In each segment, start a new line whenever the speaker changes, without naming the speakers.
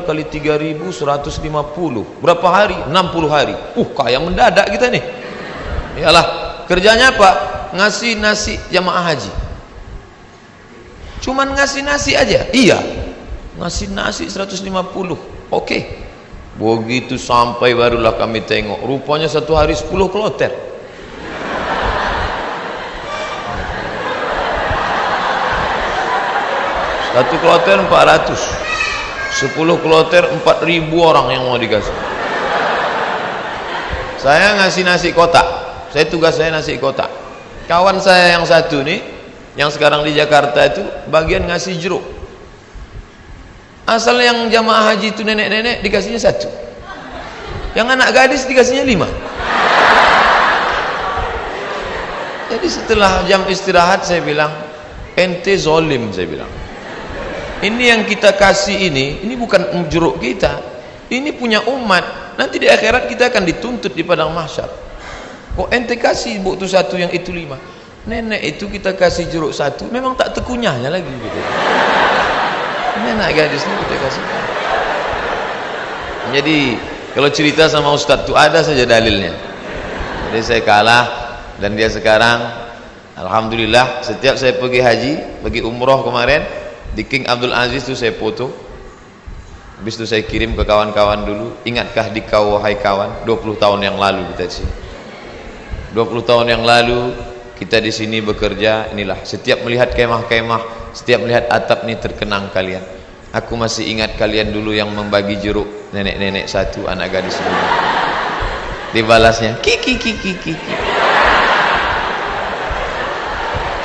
kali 3.150 berapa hari? 60 hari. Kaya mendadak kita nih. Iyalah, kerjanya apa? Ngasih nasi jamaah haji. Cuman ngasih nasi aja. Iya, ngasih nasi 150. Oke. Begitu sampai barulah kami tengok, rupanya satu hari 10 kloter. Satu kloter 400, 10 kloter 4.000 orang yang mau dikasih. Saya ngasih nasi kotak. Tugas saya nasi kotak. Kawan saya yang satu nih, yang sekarang di Jakarta itu bagian ngasih jeruk. Asal yang jamaah haji itu nenek-nenek dikasihnya 1, yang anak gadis dikasihnya 5. Jadi setelah jam istirahat saya bilang, ente zolim, saya bilang. Ini yang kita kasih ini bukan jeruk kita, ini punya umat. Nanti di akhirat kita akan dituntut di padang mahsyar. Kok ente kasih bu tu 1 yang itu 5? Nenek itu kita kasih jeruk 1, memang tak tekunyahnya lagi gitu. Ini anak gadis ini kita kasih. Jadi kalau cerita sama Ustadz itu ada saja dalilnya. Jadi saya kalah dan dia sekarang alhamdulillah setiap saya pergi haji, pergi umroh kemarin di King Abdul Aziz itu saya foto. Habis itu saya kirim ke kawan-kawan dulu, ingatkah di kau wahai kawan 20 tahun yang lalu kita di sini. 20 tahun yang lalu kita di sini bekerja, inilah setiap melihat kemah-kemah, setiap melihat atap ini terkenang kalian. Aku masih ingat kalian dulu yang membagi jeruk, nenek-nenek 1, anak gadis 5. Dibalasnya kiki.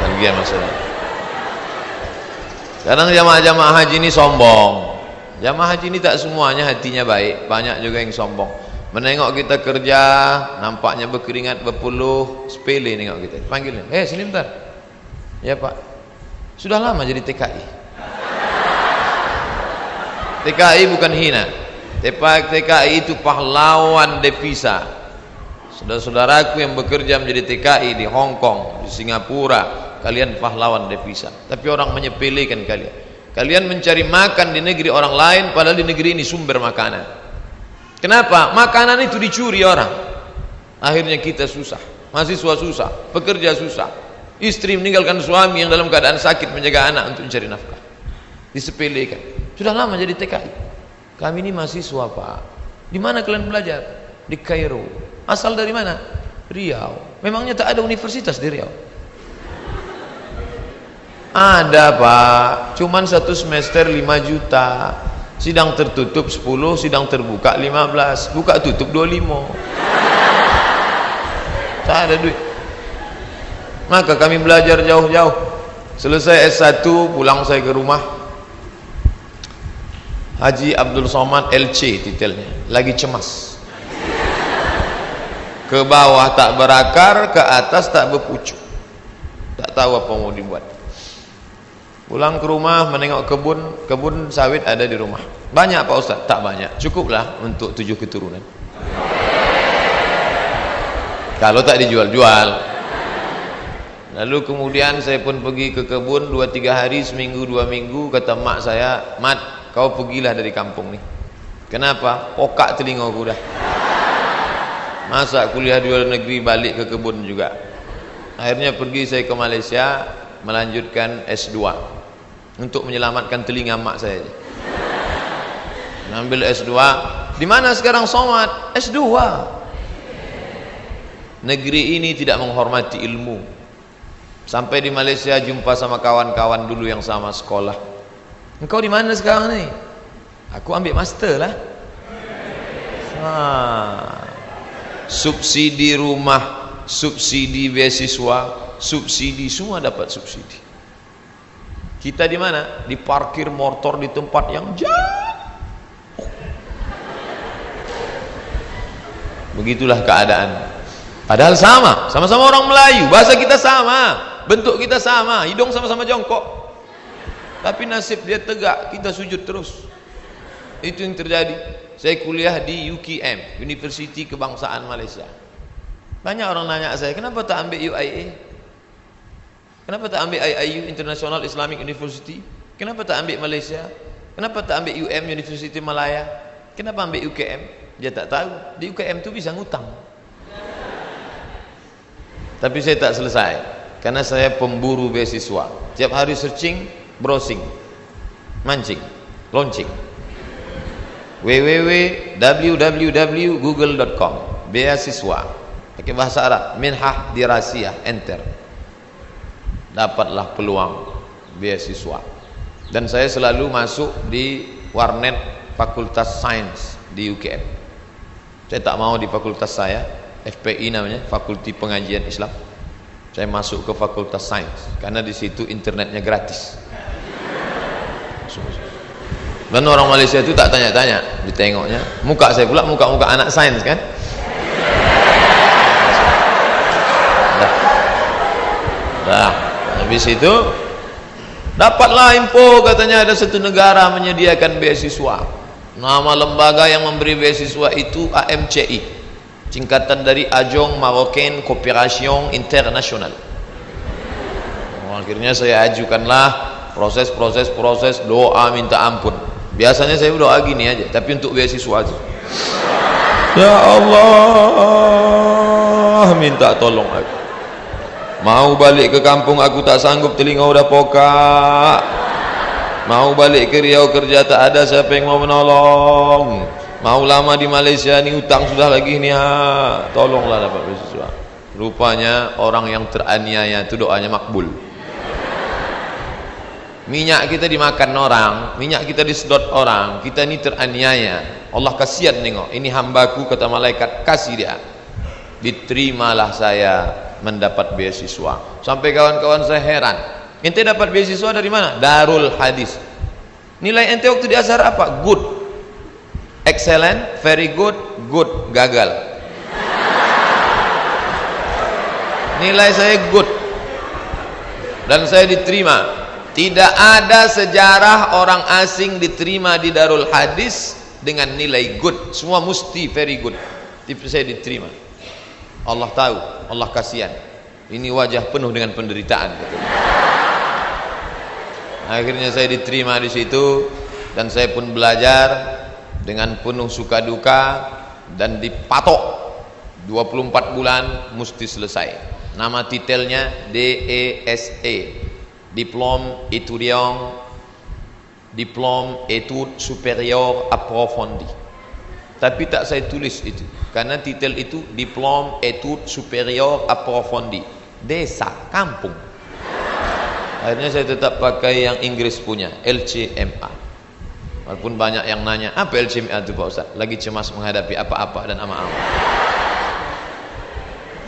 Bagian masalah. Kadang jamaah-jamaah haji ini sombong. Jamaah haji ini tak semuanya hatinya baik, banyak juga yang sombong. Menengok kita kerja, nampaknya berkeringat, berpeluh, sepele nengok kita. Panggilnya, sini bentar. Ya Pak, sudah lama jadi TKI. TKI bukan hina. TKI itu pahlawan devisa. Saudara-saudaraku yang bekerja menjadi TKI di Hong Kong, di Singapura, kalian pahlawan devisa. Tapi orang menyepelekan kalian. Kalian mencari makan di negeri orang lain, padahal di negeri ini sumber makanan. Kenapa? Makanan itu dicuri orang. Akhirnya kita susah, mahasiswa susah, pekerja susah, istri meninggalkan suami yang dalam keadaan sakit menjaga anak untuk mencari nafkah. Disepelekan. Sudah lama jadi TKI. Kami ini mahasiswa Pak. Di mana kalian belajar? Di Kairo. Asal dari mana? Riau. Memangnya tak ada universitas di Riau? Ada Pak. Cuman 1 semester 5 juta. Sidang tertutup 10, sidang terbuka 15, buka tutup 25. Tak ada duit. Maka kami belajar jauh-jauh. Selesai S1 pulang saya ke rumah. Haji Abdul Somad LC titelnya, lagi cemas. Ke bawah tak berakar, ke atas tak berpucuk. Tak tahu apa mau dibuat. Pulang ke rumah menengok kebun sawit ada di rumah. Banyak Pak Ustaz? Tak banyak, cukuplah untuk 7 keturunan. Kalau tak dijual-jual. Lalu kemudian saya pun pergi ke kebun 2-3 hari, seminggu 2 minggu. Kata mak saya, Mat, kau pergilah dari kampung nih. Kenapa? Pokak telinga aku dah. Masa kuliah di luar negeri balik ke kebun juga. Akhirnya pergi saya ke Malaysia melanjutkan S2 untuk menyelamatkan telinga mak saya. Ambil S2. Di mana sekarang Somad? S2. Negeri ini tidak menghormati ilmu. Sampai di Malaysia jumpa sama kawan-kawan dulu yang sama sekolah. Engkau di mana sekarang nih? Aku ambil master lah. Subsidi rumah, subsidi beasiswa, subsidi, semua dapat subsidi. Kita di mana? Di parkir motor di tempat yang jauh. Begitulah keadaan. Padahal sama-sama orang Melayu, bahasa kita sama, bentuk kita sama, hidung sama-sama jongkok. Tapi nasib dia tegak, kita sujud terus. Itu yang terjadi. Saya kuliah di UKM, Universiti Kebangsaan Malaysia. Banyak orang nanya saya, kenapa tak ambil UIA? Kenapa tak ambil IIU, International Islamic University? Kenapa tak ambil Malaysia? Kenapa tak ambil UM, University Malaya? Kenapa ambil UKM? Dia tak tahu. Di UKM tu bisa ngutang. Tapi saya tak selesai, karena saya pemburu beasiswa. Tiap hari searching, browsing, mancing, launching. www.google.com beasiswa pakai bahasa Arab, minhah dirasiyah, enter, dapatlah peluang beasiswa. Dan saya selalu masuk di warnet Fakultas Sains di UKM. Saya tak mau di fakultas saya, FPI namanya, Fakulti Pengajian Islam. Saya masuk ke Fakultas Sains karena di situ internetnya gratis. Dan orang Malaysia itu tak tanya-tanya, ditengoknya muka saya pula, muka-muka anak sains kan. Dah, habis itu dapatlah info, katanya ada satu negara menyediakan beasiswa. Nama lembaga yang memberi beasiswa itu AMCI, singkatan dari Ajong Marocain Coopération International. Akhirnya saya ajukanlah proses doa minta ampun. Biasanya saya doa gini aja, tapi untuk beasiswa aja. Ya Allah, minta tolong aku. Mau balik ke kampung aku tak sanggup, telinga udah pokak. Mau balik ke Riau kerja tak ada siapa yang mau menolong. Mau lama di Malaysia ni utang sudah lagi ni, tolonglah dapat beasiswa. Rupanya orang yang teraniaya itu doanya makbul. Minyak kita dimakan orang, minyak kita disedot orang, kita ni teraniaya. Allah kasihan nengok, ini hambaku, kata malaikat, kasih dia. Diterimalah saya mendapat beasiswa. Sampai kawan-kawan saya heran, ente dapat beasiswa dari mana? Darul Hadis. Nilai ente waktu di Azhar apa? Good, excellent, very good, good, gagal. Nilai saya good dan saya diterima. Tidak ada sejarah orang asing diterima di Darul Hadis dengan nilai good, semua mesti very good. Tapi saya diterima. Allah tahu, Allah kasihan. Ini wajah penuh dengan penderitaan. Akhirnya saya diterima di situ dan saya pun belajar dengan penuh suka duka dan dipatok 24 bulan mesti selesai. Nama titelnya DESE, Diplôme étudiant, Diplôme études supérieures approfondies. Tapi tak saya tulis itu, karena titel itu Diplôme études supérieures approfondies, desa, kampung. Akhirnya saya tetap pakai yang Inggris punya, LCMA. Walaupun banyak yang nanya, apa LCMA itu Pak Ustaz? Lagi cemas menghadapi apa-apa dan ama-ama.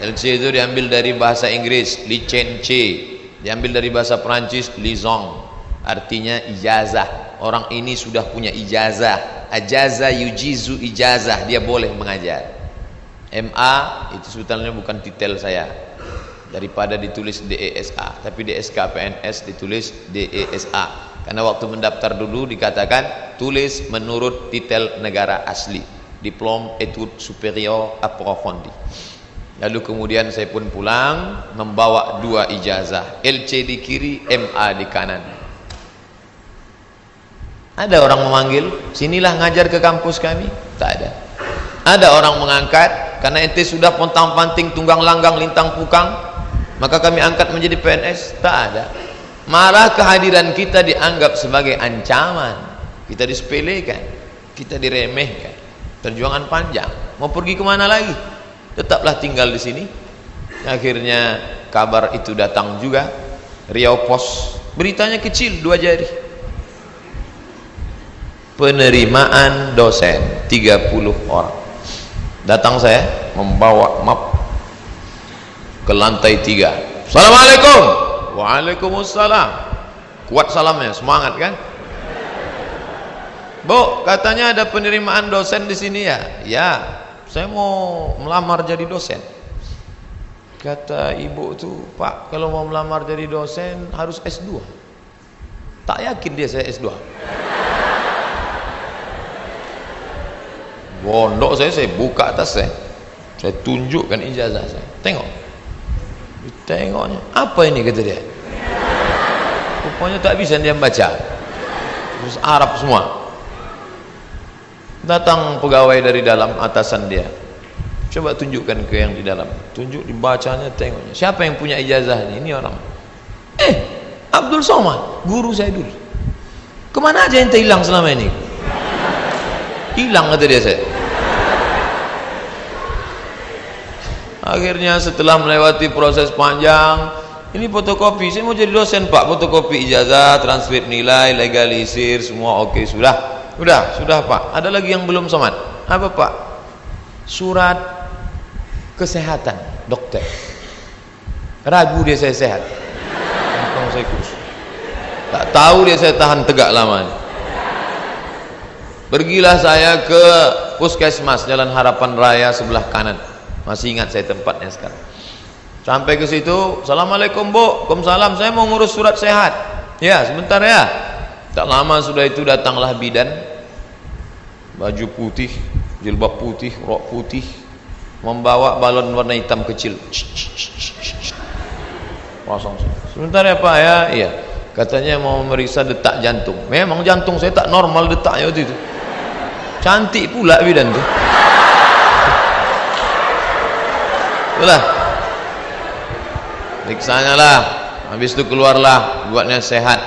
LC itu diambil dari bahasa Inggris, licence. Diambil dari bahasa Perancis, liaison, artinya ijazah. Orang ini sudah punya ijazah, ajaza yujizu ijazah, dia boleh mengajar. MA itu sebetulnya bukan titel saya, daripada ditulis DESA, tapi DSK PNS ditulis DESA, karena waktu mendaftar dulu dikatakan tulis menurut titel negara asli, Diplôme études supérieures approfondies. Lalu kemudian saya pun pulang membawa 2 ijazah, LC di kiri, MA di kanan. Ada orang memanggil, sinilah ngajar ke kampus kami? Tak ada. Ada orang mengangkat, karena ente sudah pontang panting, tunggang langgang, lintang pukang, maka kami angkat menjadi PNS? Tak ada. Malah kehadiran kita dianggap sebagai ancaman, kita disepelekan, kita diremehkan. Perjuangan panjang, mau pergi kemana lagi? Tetaplah tinggal di sini. Akhirnya kabar itu datang juga, Riau Pos, beritanya kecil 2 jari. Penerimaan dosen 30 orang. Datang saya membawa map ke lantai 3. Assalamualaikum. Waalaikumsalam. Kuat salamnya, semangat kan? Bu, katanya ada penerimaan dosen di sini ya? Ya. Saya mau melamar jadi dosen. Kata ibu tuh, Pak, kalau mau melamar jadi dosen harus S2. Tak yakin dia saya S2. Gondok saya buka atas saya tunjukkan ijazah saya. Tengok. Tengoknya, apa ini kata dia? Rupanya tak bisa dia baca. khusus Arab semua. Datang pegawai dari dalam, atasan dia, coba tunjukkan ke yang di dalam. Tunjuk, dibacanya, tengoknya. Siapa yang punya ijazah ini? Ini orang. Abdul Somad, guru saya dulu. Kemana aja ente hilang selama ini? Hilang, kata dia saya. Akhirnya setelah melewati proses panjang, ini fotokopi, saya mau jadi dosen pak, fotokopi ijazah, transkrip nilai, legalisir, semua oke, sudah pak. Ada lagi yang belum Somad. Apa pak? Surat kesehatan dokter. Ragu dia saya sehat. Saya kurus. Tak tahu dia saya tahan tegak lama. Pergilah saya ke puskesmas Jalan Harapan Raya sebelah kanan. Masih ingat saya tempatnya sekarang. Sampai ke situ, assalamualaikum bu, waalaikumsalam, saya mau ngurus surat sehat. Ya sebentar ya. Tak lama sudah itu datanglah bidan, baju putih, jilbab putih, rok putih, membawa balon warna hitam kecil. Pasang. Sebentar ya pak ya. Iya. Katanya mau memeriksa detak jantung. Memang jantung saya tak normal detaknya waktu itu. Cantik pula bidan tuh. Itulah. Periksanya lah. Habis itu keluarlah, buatnya sehat.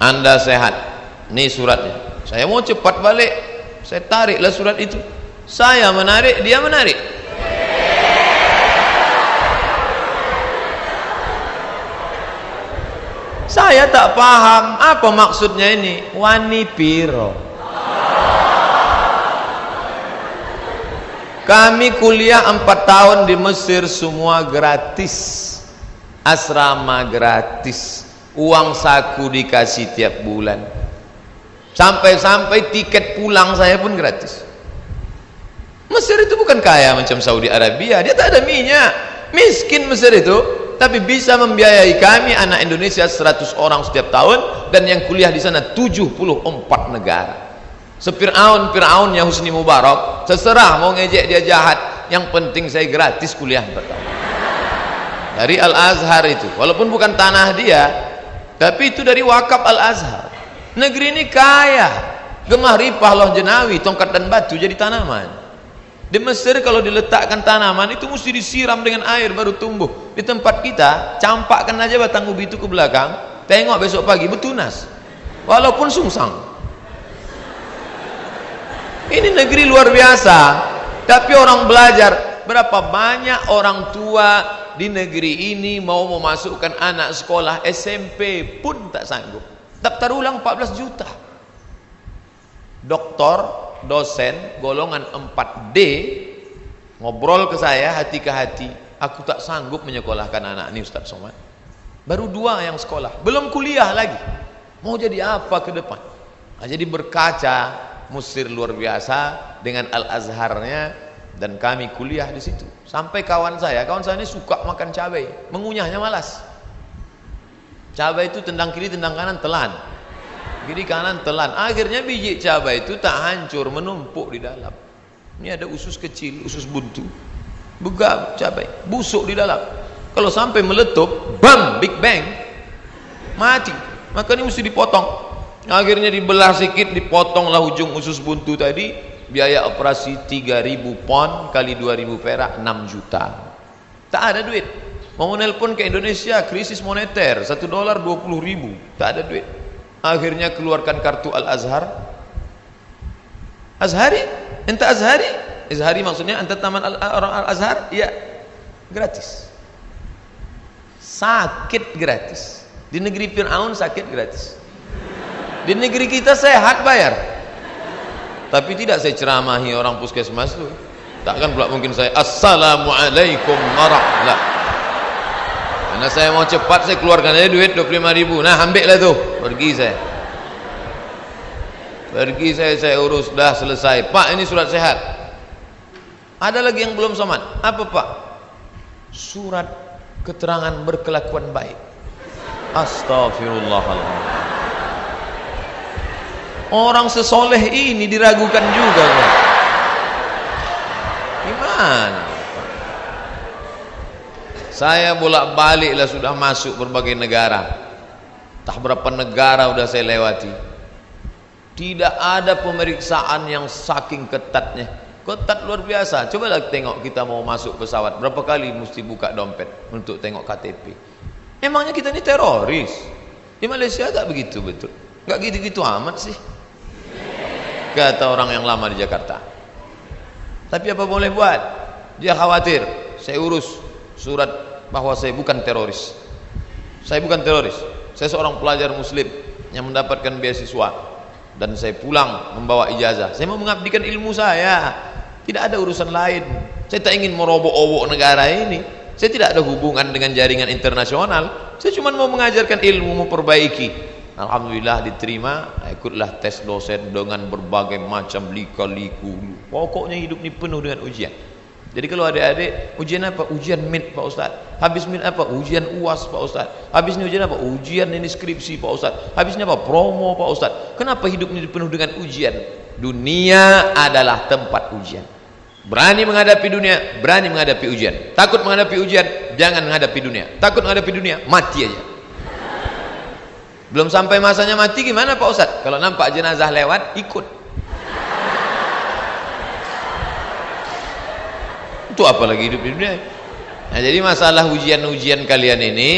Anda sehat. Ini suratnya. Saya mau cepat balik. Saya tariklah surat itu. Saya menarik, dia menarik. Saya tak paham apa maksudnya ini. Wani piro. Kami kuliah 4 tahun di Mesir, semua gratis. Asrama gratis. Uang saku dikasih tiap bulan. Sampai-sampai tiket pulang saya pun gratis. Mesir itu bukan kaya macam Saudi Arabia. Dia tak ada minyak. Miskin Mesir itu. Tapi bisa membiayai kami anak Indonesia 100 orang setiap tahun, dan yang kuliah di sana 74 negara. Fir'aunnya Husni Mubarak, terserah mau ngejek dia jahat, yang penting saya gratis kuliah 4 tahun. Dari Al-Azhar itu, walaupun bukan tanah dia, tapi itu dari wakaf Al-Azhar. Negeri ini kaya, gemah ripah loh jenawi, tongkat dan batu jadi tanaman. Di Mesir kalau diletakkan tanaman itu mesti disiram dengan air baru tumbuh. Di tempat kita campakkan aja batang ubi itu ke belakang, tengok besok pagi bertunas walaupun sungsang. Ini negeri luar biasa, tapi orang belajar. Berapa banyak orang tua di negeri ini mau memasukkan anak sekolah SMP pun tak sanggup. Daftar ulang 14 juta. Doktor, dosen golongan 4D ngobrol ke saya hati ke hati, aku tak sanggup menyekolahkan anak ini Ustaz Somad. Baru 2 yang sekolah, belum kuliah lagi, mau jadi apa ke depan. Jadi berkaca Mesir luar biasa dengan Al-Azharnya, dan kami kuliah di situ. Sampai kawan saya ini suka makan cabai, mengunyahnya malas. Cabai itu tendang kiri tendang kanan telan, kiri kanan telan. Akhirnya biji cabai itu tak hancur, menumpuk di dalam. Ini ada usus kecil, usus buntu, begam cabai, busuk di dalam. Kalau sampai meletup, bam, big bang, mati. Maka ini mesti dipotong. Akhirnya dibelah sedikit, dipotonglah ujung usus buntu tadi. Biaya operasi 3.000 pon kali 2.000 perak, 6 juta. Tak ada duit. Mau nelpon ke Indonesia, krisis moneter, $1 20.000, tak ada duit. Akhirnya keluarkan kartu Al-Azhar. Azhari? Ente Azhari? Azhari maksudnya ente taman orang Al-Azhar? Ya, gratis. Sakit gratis. Di negeri Fir'aun sakit gratis. Di negeri kita sehat bayar. Tapi tidak saya ceramahi orang puskesmas itu. Takkan pula mungkin saya assalamualaikum warahmatullahi. Karena saya mau cepat, saya keluarkan aja duit 25.000. Nah, ambillah tuh. Pergi saya urus, dah selesai. Pak, ini surat sehat. Ada lagi yang belum Somad. Apa pak? Surat keterangan berkelakuan baik. Astagfirullahaladzim. Orang sesoleh ini diragukan juga Pak. Gimana? Saya bolak-balik lah sudah masuk berbagai negara. Tak berapa negara sudah saya lewati. Tidak ada pemeriksaan yang saking ketatnya. Ketat luar biasa. Cobalah tengok kita mau masuk pesawat, berapa kali mesti buka dompet untuk tengok KTP. Emangnya kita ini teroris? Di Malaysia tak begitu betul. Enggak gitu-gitu amat sih, kata orang yang lama di Jakarta. Tapi apa boleh buat? Dia khawatir. Saya urus surat bahwa saya bukan teroris. Saya bukan teroris. Saya seorang pelajar muslim yang mendapatkan beasiswa. Dan saya pulang membawa ijazah. Saya mau mengabdikan ilmu saya. Tidak ada urusan lain. Saya tak ingin merobok-obok negara ini. Saya tidak ada hubungan dengan jaringan internasional. Saya cuma mau mengajarkan ilmu, memperbaiki. Alhamdulillah diterima. Ikutlah tes dosen dengan berbagai macam lika-liku. Pokoknya hidup ini penuh dengan ujian. Jadi kalau adik-adik, ujian apa? Ujian MIT Pak Ustaz. Habis MIT apa? Ujian UAS Pak Ustaz. Habis ini ujian apa? Ujian ini skripsi Pak Ustaz. Habis ini apa? Promo Pak Ustaz. Kenapa hidup ini penuh dengan ujian? Dunia adalah tempat ujian. Berani menghadapi dunia, berani menghadapi ujian. Takut menghadapi ujian, jangan menghadapi dunia. Takut menghadapi dunia, mati aja. Belum sampai masanya mati gimana Pak Ustaz? Kalau nampak jenazah lewat, ikut. Itu apalagi hidup di dunia. Nah, jadi masalah ujian-ujian kalian ini,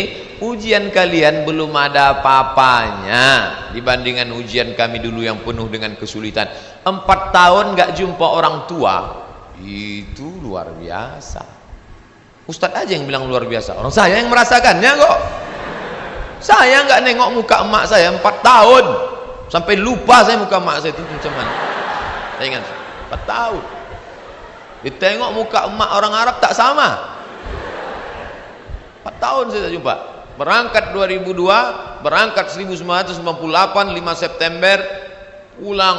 ujian kalian belum ada apa-apanya dibandingkan ujian kami dulu yang penuh dengan kesulitan. 4 tahun gak jumpa orang tua, itu luar biasa. Ustadz aja yang bilang luar biasa, orang saya yang merasakannya kok. Saya gak nengok muka emak saya 4 tahun, sampai lupa saya muka emak saya itu macam mana. Saya ingat 4 tahun. Ditengok muka emak orang Arab tak sama. 4 tahun saya tak jumpa. Berangkat 2002, berangkat 1998 5 September, pulang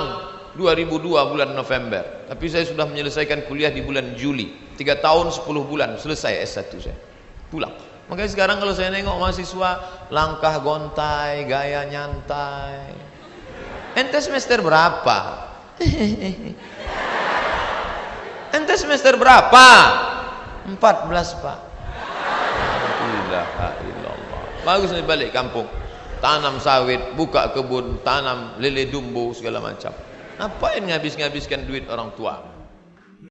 2002 bulan November. Tapi saya sudah menyelesaikan kuliah di bulan Juli. 3 tahun 10 bulan selesai S1 saya. Pulang. Makanya sekarang kalau saya nengok mahasiswa, langkah gontai, gaya nyantai. Ente semester berapa? Ente semester berapa? 14 Pak. La ilallah. Bagus nih balik kampung. Tanam sawit, buka kebun, tanam lele dumbo segala macam. Ngapain ngabis-ngabiskan duit orang tua?